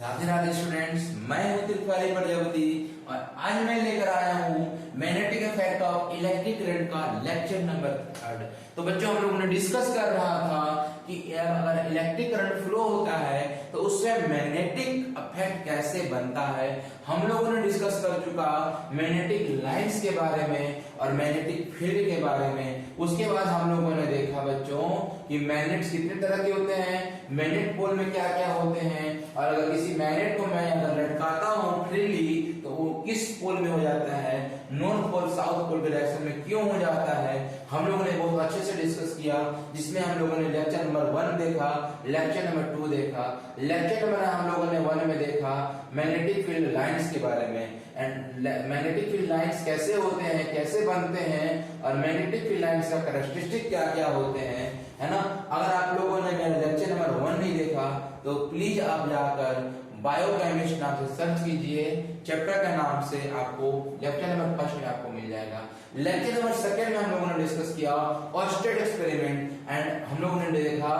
Radhe Radhe students, मैं हूं त्रिपुरारी प्रजापति और आज मैं लेकर आया हूं magnetic effect of electric current का लेक्चर नंबर 3। तो बच्चों, हम लोगों ने डिस्कस कर रहा था कि अगर इलेक्ट्रिक करंट फ्लो होता है तो उससे मैग्नेटिक इफेक्ट कैसे बनता है। हम लोगों ने डिस्कस कर चुका मैग्नेटिक लाइंस के बारे में और मैग्नेटिक फील्ड के बारे में। उसके बाद हम लोगों ने देखा बच्चों कि मैग्नेट्स कितने तरह के होते हैं, मैग्नेट पोल में क्या क्या होते हैं, और अगर किसी मैग्नेट को मैं अगर लटकाता हूं फ्रीली तो वो किस पोल में हो जाता है, north pole south pole direction में क्यों हो जाता है। हम लोगों ने बहुत अच्छे से डिस्कस किया, जिसमें हम लोगों ने लेक्चर नंबर 1 देखा, लेक्चर नंबर 2 देखा। लेक्चर नंबर हम लोगों ने 1 में देखा मैग्नेटिक फील्ड लाइंस के बारे में, एंड मैग्नेटिक फील्ड लाइंस कैसे होते हैं, कैसे बनते हैं, और मैग्नेटिक फील्ड लाइंस का कैरेक्टरिस्टिक क्या क्या होते हैं, है ना। अगर आप लोगों ने मेरा लेक्चर नंबर 1 नहीं देखा तो प्लीज आप जाकर बायोकेमिस्ट नाम से सर्च कीजिए, चैप्टर के नाम से आपको लेक्चर नंबर 1 में आपको मिल जाएगा। लेक्चर नंबर 2 में हम लोगों ने डिस्कस किया ऑस्टेड एक्सपेरिमेंट, एंड हम लोगों ने देखा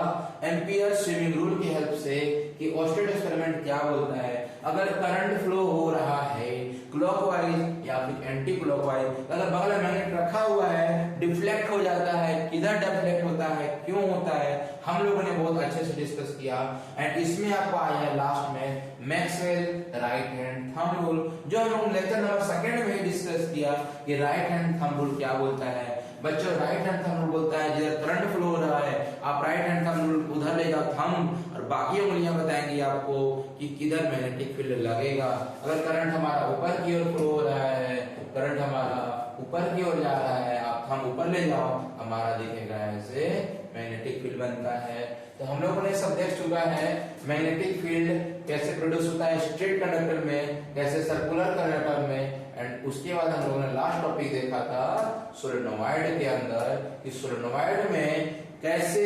एम्पियर स्विमिंग रूल की हेल्प से कि ऑस्टेड एक्सपेरिमेंट क्या बोलता है। अगर करंट फ्लो हो रहा है क्लॉकवाइज या फिर एंटी क्लॉकवाइज, अगर बगल में मैग्नेट रखा हुआ है डिफ्लेक्ट हो जाता है, किधर डिफ्लेक्ट होता है, क्यों होता है, हम लोगों ने बहुत अच्छे से डिस्कस किया। एंड इसमें आपको आया है लास्ट में Maxwell right hand thumb rule, जो हम लोग लेक्चर नंबर 2 में डिस्कस किया कि राइट हैंड थंब रूल क्या बोलता है। बच्चों, राइट हैंड थंब रूल बोलता है जिधर करंट फ्लो हो रहा है आप राइट हैंड थंब रूल उधर ले जाओ थंब, और बाकी उंगलियां बताएंगी आपको कि किधर मैग्नेटिक फील्ड लगेगा। अगर करंट हमारा ऊपर की ओर फ्लो हो रहा है, करंट हमारा ऊपर की ओर जा रहा है, आप थंब ऊपर ले जाओ, हमारा दिखेगा ऐसे मैग्नेटिक फील्ड बनता है। तो हम लोगों ने सब देख चुका है मैग्नेटिक फील्ड कैसे प्रोड्यूस होता है स्ट्रेट कंडक्टर में, कैसे सर्कुलर कंडक्टर में। एंड उसके बाद हम लोगों ने लास्ट टॉपिक देखा था सोलेनोइड के अंदर कि सोलेनोइड में कैसे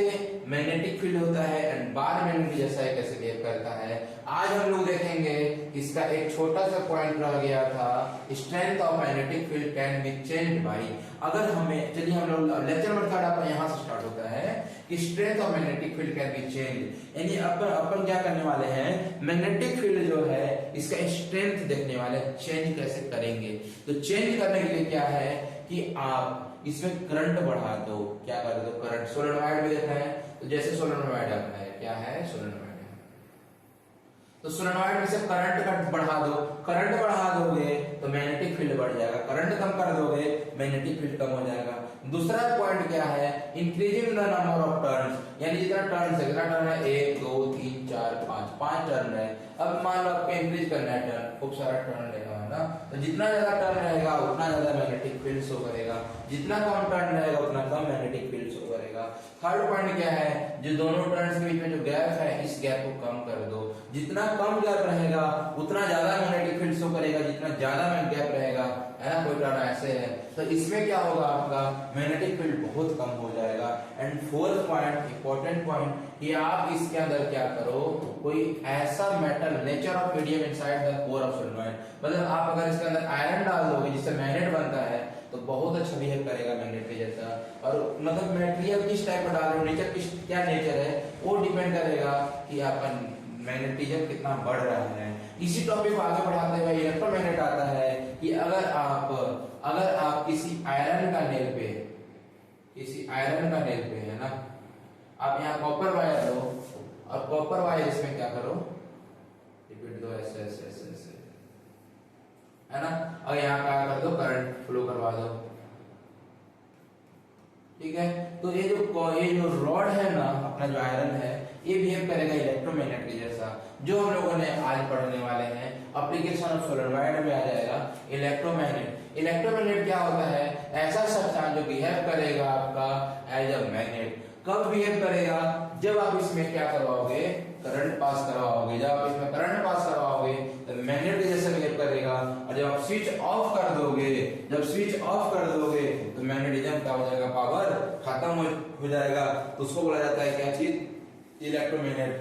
मैग्नेटिक फील्ड होता है एंड बार मैग्नेट जैसा है कैसे बिहेव करता है। आज हम लोग देखेंगे इसका एक छोटा सा पॉइंट रह गया था, strength of magnetic field can be changed by. अगर हमें, चलिए हम लोग लेक्चर नंबर 3 आपका यहां से स्टार्ट होता है कि strength of magnetic field can be changed, यानी अपन क्या करने वाले हैं, मैग्नेटिक फील्ड जो है इसका स्ट्रेंथ देखने वाले, चेंज कैसे करेंगे। तो चेंज करने के लिए क्या है कि आप इसमें करंट बढ़ा दो, क्या कर दो, करंट सोलेनोइड में देखा है, तो जैसे सोलेनोइड अपना है, क्या है सोलेनोइड, तो सोलेनोइड में से करंट बढ़ा दो, करंट बढ़ा दोगे तो मैग्नेटिक फील्ड बढ़ जाएगा, करंट कम कर दोगे मैग्नेटिक फील्ड कम हो जाएगा। दूसरा पॉइंट क्या है, increasing the number of turns, यानी जितना टर्न्स है, कितना टर्न है 1 2 3 4 5 टर्न है। अब मान लो आपको इंक्रीज करना है टर्न, खूब सारा टर्न लेना है ना, तो जितना ज्यादा टर्न रहेगा उतना ज्यादा मैग्नेटिक फील्ड शो करेगा, जितना कम टर्न रहेगा उतना कम मैग्नेटिक फील्ड शो करेगा। थर्ड पॉइंट क्या है, जो दोनों टर्न्स के बीच में जो गैप है इस गैप को कम कर दो, जितना कम गैप रहेगा उतना ज्यादा मैग्नेटिक फील्ड शो करेगा, जितना ज्यादा गैप रहेगा, है ना, कोई टर्न ऐसे है तो इसमें क्या होगा, आपका मैग्नेटिक फील्ड बहुत कम हो जाएगा। And fourth point, important point, कि आप इसके अंदर क्या करो, कोई ऐसा metal, nature of medium inside the core of solenoid, मतलब आप अगर इसके अंदर आयरन डाल दोगे जिससे मैग्नेट बनता है तो बहुत अच्छा बिहेव करेगा मैग्नेट के जैसा। और मतलब मटेरियल किस टाइप का डाल रहे हो, नेचर किस, क्या नेचर है वो डिपेंड करेगा कि आपका मैग्नेटिज्म कितना बढ़ रहा है। इसी टॉपिक को आगे बढ़ाते हुए इलेक्ट्रोमैग्नेट आता है कि अगर आप किसी आयरन का नेल पे, किसी आयरन का नेल पे, है ना, आप यहाँ कॉपर वायर लो और कॉपर वायर इसमें क्या करो, रिपीट दो ऐसे ऐसे ऐसे ऐसे, है ना, और यहाँ क्या कर दो, करंट फ्लो करवा दो, ठीक है। तो ये जो रॉड है ना, अपना जो आयरन है, ये बिहेव करेगा इलेक्ट्रोमैग्नेट के जैसा, जो हम लोगों ने आज पढ़ने वाले हैं। एप्लीकेशन ऑफ सोलेनोइड में आ जाएगा इलेक्ट्रोमैग्नेट। इलेक्ट्रोमैग्नेट क्या होता है, ऐसा सब्सटेंस जो बिहेव करेगा आपका एज अ मैग्नेट। कब बिहेव करेगा, जब आप इसमें क्या करवाओगे, करंट पास करवाओगे। जब आप इसमें करंट पास करवाओगे तो मैग्नेट के जैसे बिहेव करेगा, और जब आप स्विच ऑफ कर दोगे, जब स्विच ऑफ कर दोगे तो मैग्नेटिज्म क्या हो जाएगा, पावर खत्म हो जाएगा। तो उसको बोला जाता है क्या चीज, इलेक्ट्रोमैग्नेट।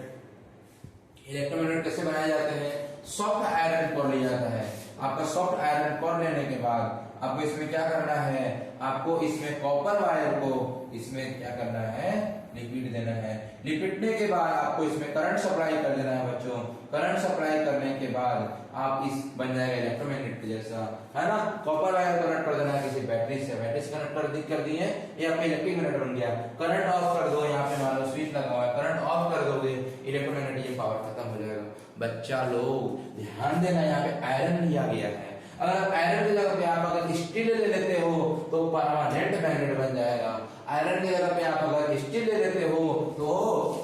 इलेक्ट्रोमैग्नेट कैसे बनाए जाते हैं, सॉफ्ट आयरन कोर लिया जाता है। आपका सॉफ्ट आयरन कोर लेने के बाद आपको इसमें क्या करना है, आपको इसमें कॉपर वायर को इसमें क्या करना है, लिक्विड देना है। लिक्विडने के बाद आपको इसमें करंट सप्लाई कर देना है बच्चों। करंट सप्लाई करने के बाद आप इस बन जाएगा इलेक्ट्रोमैग्नेट जैसा, है ना। कॉपर वायर कनेक्ट कर देना है किसी बैटरी से, बैटरी से कनेक्ट कर दिए, ये आपका इलेक्ट्रिक मैग्नेट बन गया। करंट ऑफ कर दो, यहाँ पे मान लो स्विच लगा हुआ है, करंट ऑफ कर दोगे, इलेक्ट्रोमैग्नेट ये पावर खत्म हो जाएगा। बच्चा लोग ध्यान देना, यहाँ पे आयरन लिया गया है। अगर आप आयरन की जगह पे आप अगर स्टील ले लेते हो तो परमानेंट मैग्नेट बन जाएगा। आयरन की जगह पे आप अगर स्टील ले लेते हो तो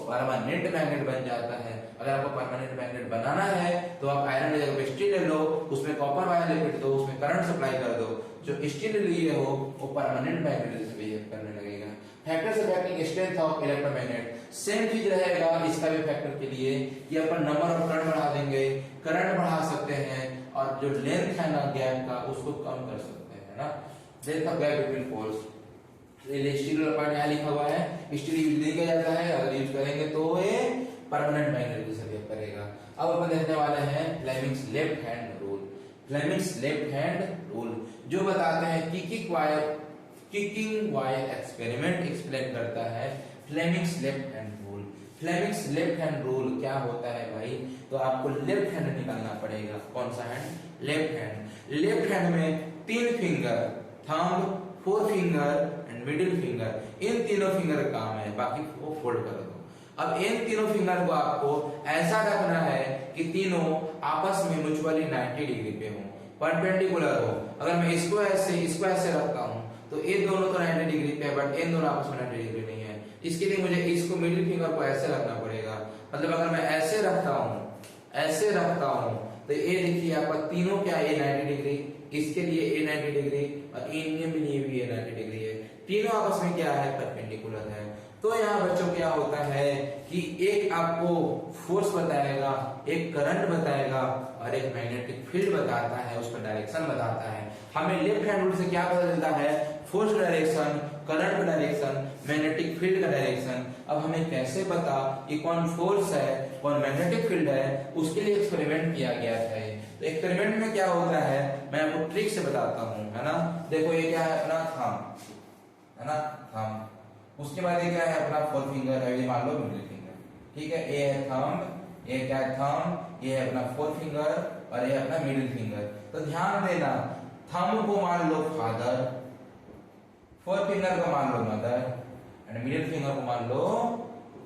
परमानेंट मैग्नेट बन जाता है। अगर आपको परमानेंट मैग्नेट बनाना है तो आप आयरन की जगह पे स्टील ले लो, उसमें कॉपर वायर लिपट दो, उसमें करंट सप्लाई कर दो, जो स्टील लिए हो वो परमानेंट मैग्नेट से बिहेव करने लगेगा। Factors affecting strength of electromagnet, same चीज रहेगा इसका भी फैक्टर के लिए कि अपन नंबर ऑफ करंट बढ़ा देंगे, करंट बढ़ा सकते हैं, और जो लेंथ है ना गैप का उसको कम कर सकते हैं ना, length of gap between poles. Steel point यहाँ लिखा हुआ है, स्टील यूज नहीं किया जाता है, अगर यूज करेंगे तो ये परमानेंट मैग्नेट की सर्वे करेगा। अब अपन देखने वाले हैं Fleming's left hand rule. Fleming's left hand rule जो बताते हैं किकिंग वायर एक्सपेरिमेंट एक्सप्लेन करता है Fleming's left hand rule. Fleming's left hand rule क्या होता है भाई, तो आपको लेफ्ट हैंड निकालना पड़ेगा। कौन सा hand, left hand. Left hand में 3 finger, thumb, 4 finger and middle finger, इन तीनों फिंगर का काम है, बाकी वो फोल्ड कर दो। अब इन तीनों फिंगर को आपको ऐसा रखना है कि तीनों आपस में म्यूचुअली 90 डिग्री पे हो, परपेंडिकुलर हो। अगर मैं इसको ऐसे रखता हूं तो ये दोनों तो 90 डिग्री पे है, बट इन दोनों आपस में 90 डिग्री नहीं है। इसके लिए मुझे इसको मिडिल फिंगर को ऐसे रखना पड़ेगा। मतलब अगर मैं ऐसे रखता हूं तो ये देखिए आपका तीनों क्या है, 90 डिग्री, इसके लिए ये 90 डिग्री और इनके लिए भी ये 90 डिग्री है, तीनों आपस में क्या है, परपेंडिकुलर है। तो यहाँ बच्चों क्या होता है कि एक आपको फोर्स बताएगा, एक करंट बताएगा और एक मैग्नेटिक फील्ड बताता है, उसका डायरेक्शन बताता है। हमें लेफ्ट हैंड रूल से क्या पता चलता है, फोर्स डायरेक्शन, करंट का डायरेक्शन, मैग्नेटिक फील्ड का डायरेक्शन। अब हमें कैसे पता कि कौन फोर्स है कौन मैग्नेटिक फील्ड है, उसके लिए एक्सपेरिमेंट किया गया था। तो एक्सपेरिमेंट में क्या होता है मैं आपको ट्रिक से बताता हूँ, है ना। देखो ये क्या है अपना थंब, है ना, थंब। उसके बाद ये क्या है अपना 4 फिंगर है, ये मान लो मिडिल फिंगर, ठीक है। ये है थंब, ये क्या है थंब, ये है अपना 4 फिंगर और ये अपना मिडिल फिंगर। तो ध्यान देना, थंब को मान लो फादर, 4 फिंगर को मान लो मदर एंड मिडिल फिंगर को मान लो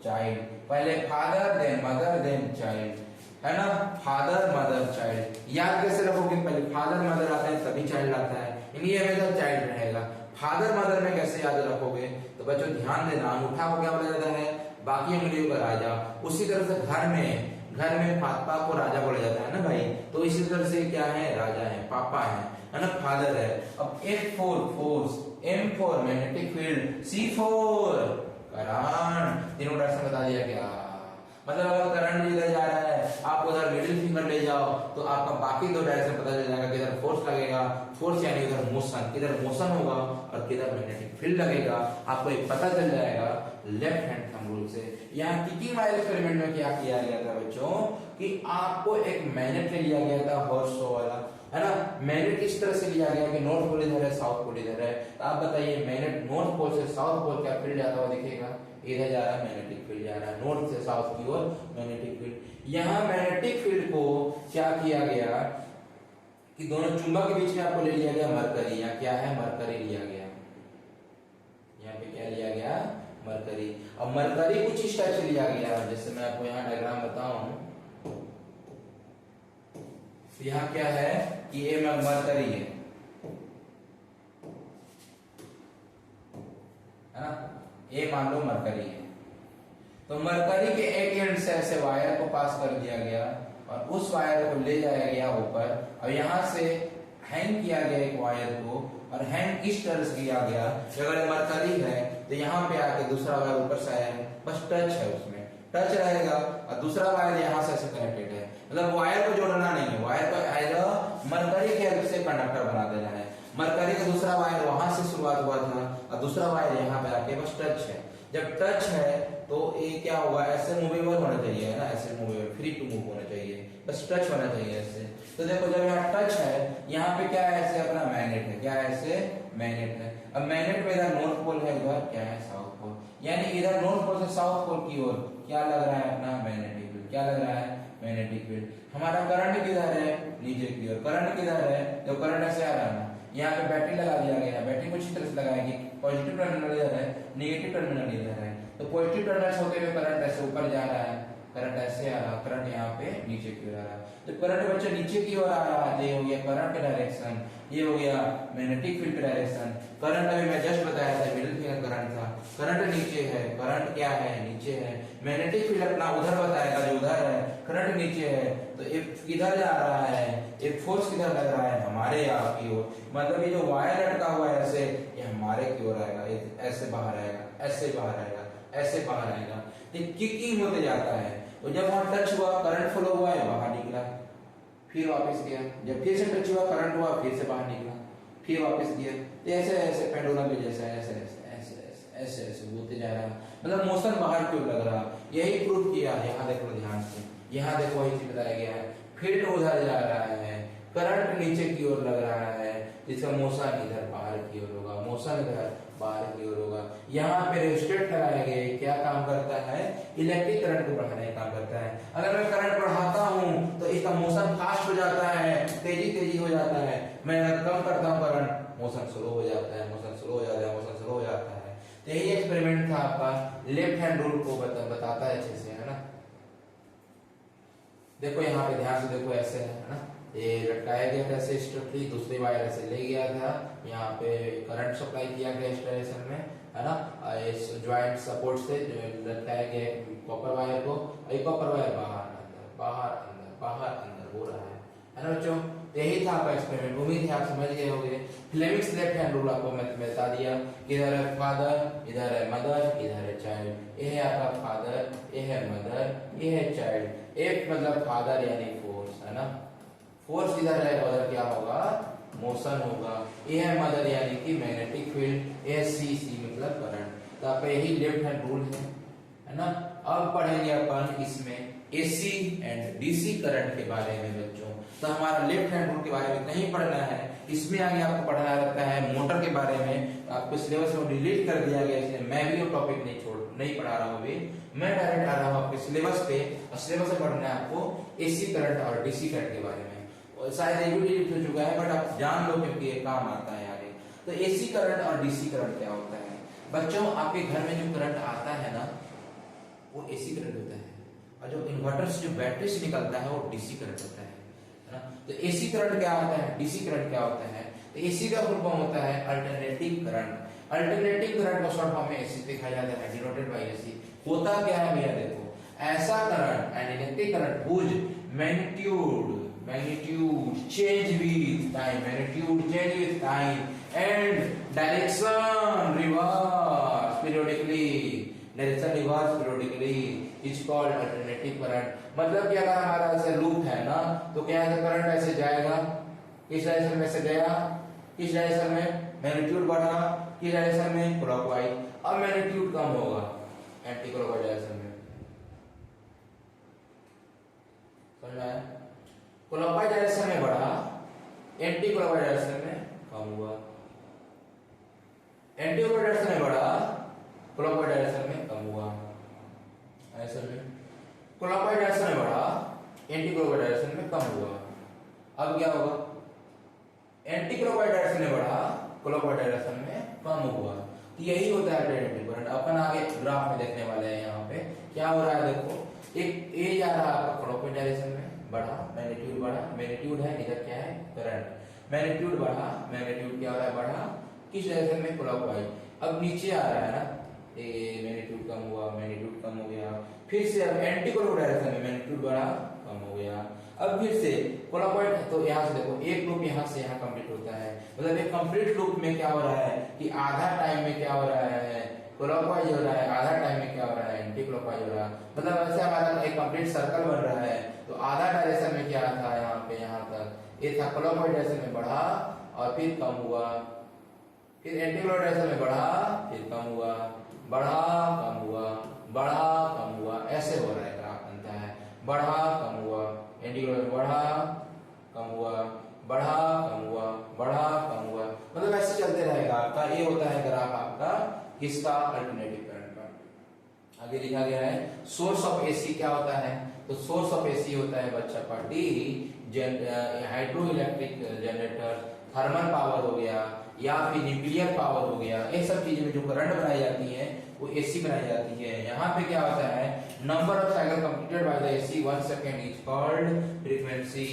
चाइल्ड। पहले father then mother then child, है ना, फादर मदर चाइल्ड। याद कैसे रखोगे, पहले फादर मदर आता है तभी चाइल्ड आता है, इन्हीं हमेशा चाइल्ड रहेगा। फादर मदर में कैसे याद रखोगे, तो बच्चों ध्यान देना, अंगूठा को क्या बोला जाता है, बाकी उंगलियों का राजा। उसी तरह से घर में पापा को राजा बोला जाता है ना भाई, तो इसी तरह से क्या है, राजा है, पापा है ना, फादर है। अब F4 force, M4 magnetic field, C4 current, तीनों डायरेक्शन बता दिया क्या। मतलब अगर करंट इधर जा रहा है, आप उधर मिडिल फिंगर ले जाओ तो आपका बाकी 2 डायरेक्शन पता चल जाएगा, किधर फोर्स लगेगा, फोर्स यानी उधर मोशन, किधर मोशन होगा और किधर मैग्नेटिक फील्ड लगेगा, आपको एक पता चल जाएगा लेफ्ट हैंड थंब रूल से। यहाँ किकिंग वायर एक्सपेरिमेंट में क्या किया गया था बच्चों कि आपको एक मैग्नेट ले लिया गया था, हॉर्स शो वाला, है ना। मैग्नेट इस तरह से लिया गया कि नॉर्थ पोल इधर है, साउथ पोल इधर है। तो आप बताइए मैग्नेट नॉर्थ पोल से साउथ पोल क्या फील्ड जाता हुआ दिखेगा, इधर जा रहा है मैग्नेटिक फील्ड जा रहा है, नॉर्थ से साउथ की ओर मैग्नेटिक फील्ड। यहाँ मैग्नेटिक फील्ड को क्या किया गया कि दोनों चुंबक के बीच में आपको ले लिया गया मरकरी। यहाँ क्या है, मरकरी लिया गया, यहाँ पे क्या लिया गया, मरकरी। अब मरकरी कुछ इस टाइप से लिया गया, जैसे मैं आपको यहाँ डायग्राम बताऊं, यहाँ क्या है कि ये मरकरी है ना, ये मान लो मरकरी है। तो मरकरी के एक एंड से ऐसे वायर को पास कर दिया गया और उस वायर को ले जाया गया ऊपर, और यहाँ से हैंग किया गया एक वायर को, और हैंग इस तरह से किया गया। अगर मरकरी है तो यहाँ पे आके दूसरा वायर ऊपर से आया है, बस टच है, उसमें टच रहेगा, और दूसरा वायर यहाँ से ऐसे कनेक्टेड है। मतलब वायर को जोड़ना नहीं है, वायर को एज अ मरकरी के हेल्प से कंडक्टर बना देना है। मरकरी का दूसरा वायर वहां से शुरुआत हुआ था और दूसरा वायर यहाँ पे आके बस टच है। जब टच है तो ये क्या होगा, ऐसे मूवेबल होना चाहिए, है ना, ऐसे मूवेबल, फ्री टू मूव होना चाहिए, बस टच होना चाहिए ऐसे। तो देखो जब यहाँ टच है, यहाँ पे क्या है, ऐसे अपना मैग्नेट है, क्या है, ऐसे मैग्नेट है। अब मैग्नेट में इधर नॉर्थ पोल है, उधर क्या है साउथ पोल, यानी इधर नॉर्थ पोल से साउथ पोल की ओर क्या लग रहा है अपना मैग्नेटिक फील्ड, क्या लग रहा है मैग्नेटिक फील्ड। हमारा करंट किधर है नीचे की ओर, करंट किधर है तो करंट ऐसे आ रहा है ना, यहाँ पे बैटरी लगा दिया गया है, बैटरी को अच्छी तरह से लगाएंगे, पॉजिटिव टर्मिनल इधर है, नेगेटिव टर्मिनल इधर है, तो पॉजिटिव टर्मिनल से होते हुए करंट ऐसे ऊपर जा रहा है, करंट ऐसे आ रहा है, करंट यहाँ पे नीचे की ओर आ रहा है, तो करंट बच्चा नीचे की ओर आ रहा है, ये हो गया करंट का डायरेक्शन, ये हो गया मैग्नेटिक फील्ड का डायरेक्शन। करंट अभी मैं जस्ट बताया था मिडिल फिंगर करंट था, करंट नीचे है, करंट क्या है नीचे है, मैग्नेटिक फील्ड अपना उधर बताएगा जो उधर है, करंट नीचे है, तो एक किधर जा रहा है, एक फोर्स किधर लग रहा है हमारे यहाँ की ओर, मतलब ये जो वायर लटका हुआ है ऐसे, ये हमारे की ओर आएगा, ये ऐसे बाहर आएगा, ऐसे बाहर आएगा, ऐसे बाहर आएगा, ये किकिंग होते जाता है, तो जब वहां टच हुआ करंट फ्लो हुआ है बाहर निकला, फिर वापस गया, जब फिर से टच हुआ करंट हुआ फिर से बाहर निकला, फिर वापस गया, तो ऐसे ऐसे पेंडुलम के जैसा ऐसे ऐसे ऐसे ऐसे ऐसे ऐसे होते जा रहा है, मतलब मोशन बाहर क्यों लग रहा, यही प्रूव किया। यहाँ देखो ध्यान से, यहाँ देखो वही चीज बताया गया है, फील्ड उधर जा रहा है, करंट नीचे की ओर लग रहा है, जिसका मोशन इधर बाहर की ओर होगा, मोशन इधर बाहर की ओर होगा। यहाँ पे रेजिस्टेंस लगाए गए क्या काम करता है, इलेक्ट्रिक करंट को बढ़ाने का काम करता है। अगर मैं करंट बढ़ाता हूँ तो इसका मोशन फास्ट हो जाता है, तेजी तेजी हो जाता है, मैं अगर कम करता हूँ करंट मोशन स्लो हो जाता है, मोशन स्लो हो जाता है, मोशन स्लो हो जाता है। तो यही एक्सपेरिमेंट था आपका, लेफ्ट हैंड रूल को बताता है अच्छे से, है ना। देखो यहाँ पे ध्यान से देखो, ऐसे है ना, ये लटकाया गया था ऐसे स्ट्रिक्टली, दूसरी वायर ऐसे ले गया था, यहाँ पे करंट सप्लाई किया गया इंस्टॉलेशन में, है ना, इस ज्वाइंट सपोर्ट से लटकाया गया कॉपर वायर को, ये कॉपर वायर बाहर अंदर बाहर अंदर बाहर अंदर हो रहा है ना बच्चों। तो यही था आपका एक्सपेरिमेंट, उम्मीद है आप समझ गए होंगे। फ्लेमिंग्स लेफ्ट हैंड रूल आपको मैं बता दिया, इधर है फादर, इधर है मदर, इधर है चाइल्ड, ये है आपका फादर, ये है मदर, ये है चाइल्ड। एक मतलब फादर यानी फोर्स, है ना, फोर्स इधर है, उधर क्या होगा मोशन होगा। ये है मदर यानी कि मैग्नेटिक फील्ड, ए सी सी मतलब करंट। तो आपका यही लेफ्ट हैंड रूल है ना। अब पढ़ेंगे अपन इसमें एसी एंड डीसी करंट के बारे में बच्चों। तो हमारा लेफ्ट हैंड रूल के बारे में नहीं पढ़ना है, इसमें आगे आपको पढ़ना रहता है मोटर के बारे में। आपको सिलेबस में डिलीट कर दिया गया, इसलिए मैं भी वो टॉपिक नहीं पढ़ा रहा हूँ अभी, मैं डायरेक्ट आ रहा हूँ आपके सिलेबस पे, और सिलेबस में पढ़ना है आपको एसी करंट और डीसी करंट के बारे में। शायद ये भी डिलीट हो चुका है, बट आप जान लो क्योंकि ये काम आता है आगे। तो एसी करंट और डीसी करंट क्या होता है बच्चों, आपके घर में जो करंट आता है ना वो एसी करंट होता है, और जो इन्वर्टर से जो बैटरी से निकलता है वो डीसी करंट होता है ना। तो एसी करंट क्या होता है, डीसी करंट क्या होता है, तो एसी का फुल फॉर्म होता है अल्टरनेटिंग करंट। अल्टरनेटिंग करंट को शॉर्ट फॉर्म में एसी दिखाया जाता है, डिनोटेड बाय एसी। होता क्या है भैया, देखो ऐसा current, an electric current whose magnitude change with time, magnitude change with time and direction reverse periodically, direction reverse periodically is called alternating current। मतलब कि अगर हमारा ऐसे लूप है ना, तो क्या है, करंट ऐसे जाएगा, किस डायरेक्शन में से गया, किस डायरेक्शन में मैग्नीट्यूड बढ़ा, किस डायरेक्शन में क्लॉकवाइज। अब मैग्नीट्यूड कम होगा एंटी क्लॉकवाइज डायरेक्शन में, समझ में आया। क्लॉकवाइज डायरेक्शन में बढ़ा, एंटी क्लॉकवाइज डायरेक्शन में कम हुआ, एंटी क्लॉकवाइज डायरेक्शन में बढ़ा, क्लॉकवाइज डायरेक्शन में कम हुआ। ऐसे में क्लॉकवाइज डायरेक्शन में बढ़ा, एंटी क्लॉकवाइज डायरेक्शन में कम हुआ। अब क्या होगा, एंटी क्लॉकवाइज डायरेक्शन में बढ़ा, क्लॉकवाइज डायरेक्शन में कम हुआ। तो यही होता है अल्टरनेटिव करंट। अपन आगे ग्राफ में देखने वाले हैं, यहाँ पे क्या हो रहा है, देखो एक ए जा रहा है आपका क्लॉकवाइज डायरेक्शन में, बढ़ा मैग्नीट्यूड बढ़ा, मैग्नीट्यूड है इधर क्या है करंट, मैग्नीट्यूड बढ़ा, मैग्नीट्यूड क्या हो रहा है बढ़ा, किस डायरेक्शन में क्लॉकवाइज। अब नीचे आ रहा है ना, ये मैग्नीट्यूड कम हुआ, मैग्नीट्यूड कम हो गया, फिर से अब एंटी क्लॉकवाइज डायरेक्शन में मैग्नीट्यूड बढ़ा, कम हो गया। अब फिर से क्लॉकवाइज, तो यहाँ से देखो एक लूप यहाँ से यहाँ कंप्लीट होता है, मतलब एक कंप्लीट लूप में क्या हो रहा है कि आधा टाइम में क्या हो रहा है क्लॉकवाइज हो रहा है, आधा टाइम में क्या हो रहा है एंटी क्लॉकवाइज हो रहा है। मतलब ऐसे हमारा एक कंप्लीट सर्कल बन रहा है। तो आधा डायरेक्शन में क्या था, यहाँ पे यहाँ तक ये था क्लॉकवाइज डायरेक्शन में बढ़ा और फिर कम हुआ, फिर एंटी क्लॉकवाइज डायरेक्शन में बढ़ा, फिर कम हुआ, बढ़ा कम हुआ, बढ़ा कम हुआ, ऐसे हो रहा है ग्राफ बनता है, बढ़ा कम हुआ, एंटी क्लॉकवाइज बढ़ा कम हुआ, बढ़ा कम हुआ, बढ़ा कम हुआ। मतलब ऐसे चलते रहेगा आपका। ये होता है ग्राफ आपका किसका, अल्टरनेटिव करंट का। आगे लिखा गया है सोर्स ऑफ एसी क्या होता है, तो सोर्स ऑफ एसी होता है बच्चा party hydro electric generator, thermal power हो गया या फिर न्यूक्लियर पावर हो गया, ये सब चीजें में जो करंट बनाई जाती है वो एसी बनाई जाती है। यहाँ पे क्या होता है, number of cycle completed by the AC 1 second is called frequency,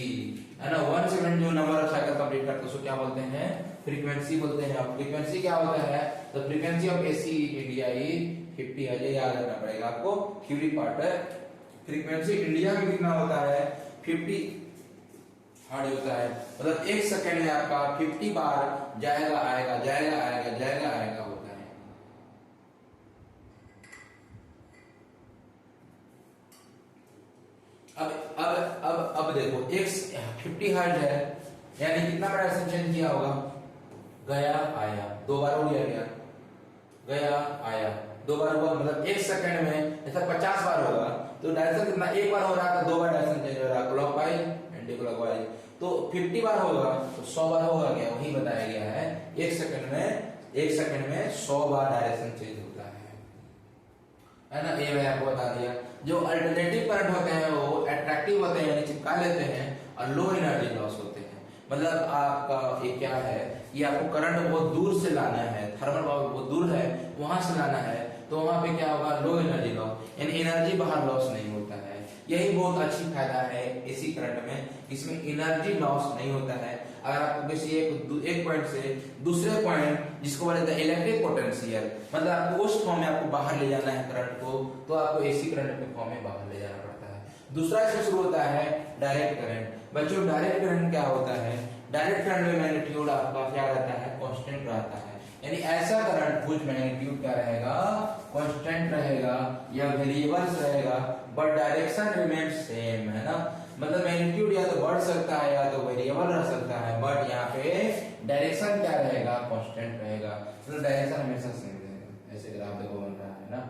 है ना। 1 सेकंड जो नंबर ऑफ साइकिल कंप्लीट करते हैं उसको क्या बोलते हैं, फ्रीक्वेंसी बोलते हैं। अब फ्रीक्वेंसी क्या होता है, the frequency of AC India is 50 है, ये याद रखना पड़ेगा आपको, थ्योरी पार्ट है। फ्रीक्वेंसी इंडिया में कितना होता है, 50 हर्ट्ज होता है, मतलब 1 सेकंड में आपका 50 बार जाएगा आएगा जाएगा आएगा जाएगा आएगा होता है। अब देखो 50 हर्ट्ज है, यानी कितना बड़ा चेंज किया होगा, गया आया, 2 बार हो गया, गया आया 2 बार हुआ, मतलब 1 सेकंड में ऐसा 50 बार होगा तो डायरेक्शन कितना, 1 बार हो रहा था, 2 बार डायरेक्शन चेंज हो रहा है, क्लॉकवाइज एंटी क्लॉकवाइज। तो 50 बार होगा तो 100 बार होगा क्या, वही बताया गया है। 1 सेकंड में 100 बार डायरेक्शन चेंज होता है ना। ये मैंने आपको बता दिया। जो अल्टरनेटिव करंट होते हैं वो अट्रैक्टिव होते हैं, यानी चिपका लेते हैं, और लो एनर्जी लॉस होते हैं। मतलब आपका ये क्या है, ये आपको करंट बहुत दूर से लाना है, थर्मल पावर बहुत दूर है वहां से लाना है, तो वहां पे क्या होगा, लो एनर्जी लॉस, यानी एनर्जी बाहर लॉस नहीं होता है। यही बहुत अच्छी फायदा है एसी करंट में, इसमें एनर्जी लॉस नहीं होता है। अगर आपको किसी एक पॉइंट से दूसरे पॉइंट, जिसको बोलते हैं इलेक्ट्रिक पोटेंशियल, मतलब आपको उस फॉर्म में आपको बाहर ले जाना है करंट को, तो आपको एसी करंट के फॉर्म में बाहर ले जाना पड़ता है। दूसरा इसमें शुरू होता है डायरेक्ट करंट। बच्चों डायरेक्ट करंट क्या होता है, डायरेक्ट करंट में मैग्नीट्यूड आपका क्या रहता है, कांस्टेंट रहता है, यानी ऐसा करंट कुछ मैग्नीट्यूड क्या रहेगा, कांस्टेंट रहेगा या वेरिएबल्स रहेगा, बट डायरेक्शन रिमेन्स सेम, है ना। मतलब मैग्नीट्यूड या तो बढ़ सकता है या तो वेरिएबल रह सकता है, बट यहाँ पे डायरेक्शन क्या रहेगा, कांस्टेंट रहेगा, मतलब डायरेक्शन हमेशा सेम रहेगा। ऐसे ग्राफ देखो बन रहा है ना,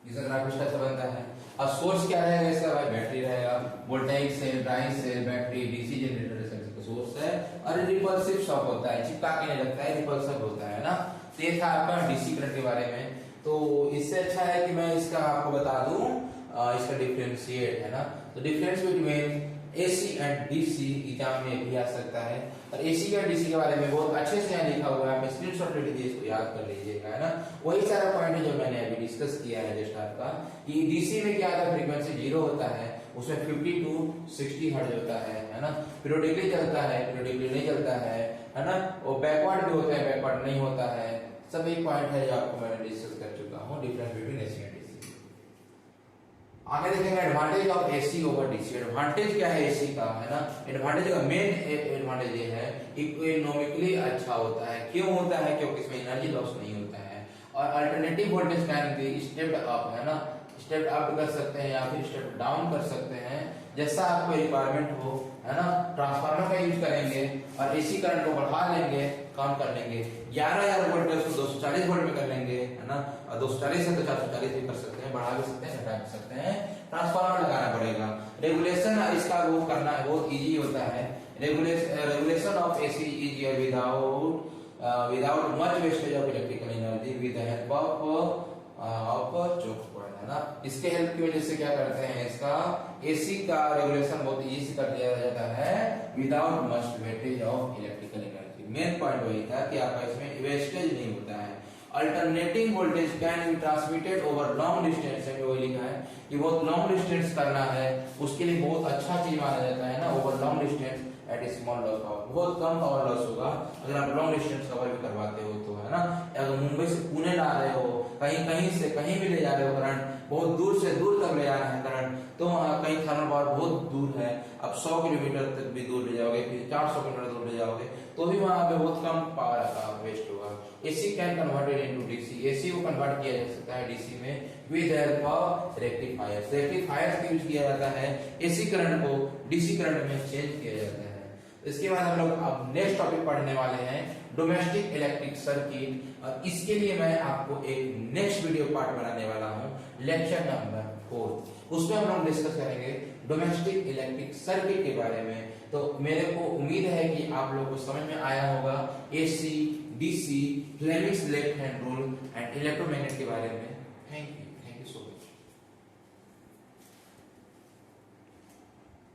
इसका ग्राफ इस तरह से बनता है। अब सोर्स क्या रहेगा इसका, भाई बैटरी रहेगा, voltage cell, drive cell, battery, DC generator source है, और रिपल्सिव शॉक होता है, चिपका के नहीं लगता है, रिपल्सिव होता है ना। तो ये था आपका डीसी करंट के बारे में। तो इससे अच्छा है कि मैं इसका आपको बता दूं इसका डिफरेंशिएट, है ना। तो difference between AC and DC exam में भी आ सकता है, और एसी और डीसी के बारे में बहुत अच्छे से यहाँ लिखा हुआ है, आप स्क्रीनशॉट ले लीजिए, इसको याद कर लीजिएगा, है ना। वही सारा पॉइंट है जो मैंने अभी डिस्कस किया है जस्ट आपका, कि डीसी में क्या था, फ्रीक्वेंसी 0 होता है, उसमें 50 to 60 हर्ट्ज होता है ना। पीरियोडिकली चलता है, पीरियोडिकली नहीं चलता है ना। वो बैकवर्ड भी होता है, बैकवर्ड नहीं होता है। सब एक पॉइंट है जो आपको मैंने डिस्कस कर चुका हूँ, difference between AC and DC. आगे देखेंगे advantage of AC over DC. Advantage क्या है एसी का, है ना। एडवांटेज का मेन एडवांटेज ये है, इकोनॉमिकली अच्छा होता है। क्यों होता है, क्योंकि इसमें एनर्जी लॉस नहीं होता है, और alternative voltage can be stepped up, है ना, स्टेप अप कर सकते हैं या फिर स्टेप डाउन कर सकते हैं, जैसा आपको रिक्वायरमेंट हो, है ना। ट्रांसफार्मर का यूज करेंगे और एसी करंट को बढ़ा लेंगे, कम कर लेंगे, 11,000 वोल्ट को 240 वोल्ट में कर लेंगे, है ना। और 240 से तो 440 भी कर सकते हैं, बढ़ा भी सकते हैं, घटा भी सकते हैं। ट्रांसफार्मर लगाना पड़ेगा। रेगुलेशन इसका वो करना है, बहुत इजी होता है। Regulation of AC is without much wastage of electrical energy with the help of choke point, है ना। इसके हेल्प की वजह से क्या करते हैं, इसका एसी का रेगुलेशन बहुत इजी से कर दिया जाता है without much wastage of electrical energy. Main point वही था कि आपका इसमें वेस्टेज नहीं होता है। Alternating voltage can be transmitted over long distance, में वही लिखा है कि बहुत लॉन्ग डिस्टेंस करना है, उसके लिए बहुत अच्छा चीज माना जाता है ना, over long distance at small loss power, बहुत कम पावर लॉस होगा अगर आप लॉन्ग डिस्टेंस कवर भी करवाते हो तो, है ना। अगर मुंबई से पुणे ला रहे हो, कहीं से कहीं भी ले जा रहे हो करंट, बहुत दूर से दूर तक ले जाना है करंट, तो वहाँ कहीं थर्मल पावर बहुत दूर है, अब 100 किलोमीटर तक भी दूर ले जाओगे, फिर 400 किलोमीटर दूर ले जाओगे, तो भी वहां पे बहुत कम पावर का वेस्ट होगा। AC can converted into DC, AC को कन्वर्ट किया जा सकता है डीसी में with help of rectifiers. Rectifiers का यूज किया जाता है एसी करंट को डीसी करंट में चेंज किया जाता है। इसके बाद हम लोग अब नेक्स्ट टॉपिक पढ़ने वाले हैं डोमेस्टिक इलेक्ट्रिक सर्किट, और इसके लिए मैं आपको एक नेक्स्ट वीडियो पार्ट बनाने वाला हूं, लेक्चर नंबर फोर्थ, उसमें हम लोग डिस्कस करेंगे डोमेस्टिक इलेक्ट्रिक सर्किट के बारे में। तो मेरे को उम्मीद है कि आप लोगों को समझ में आया होगा AC, DC, Fleming's left hand rule and electromagnet के बारे में।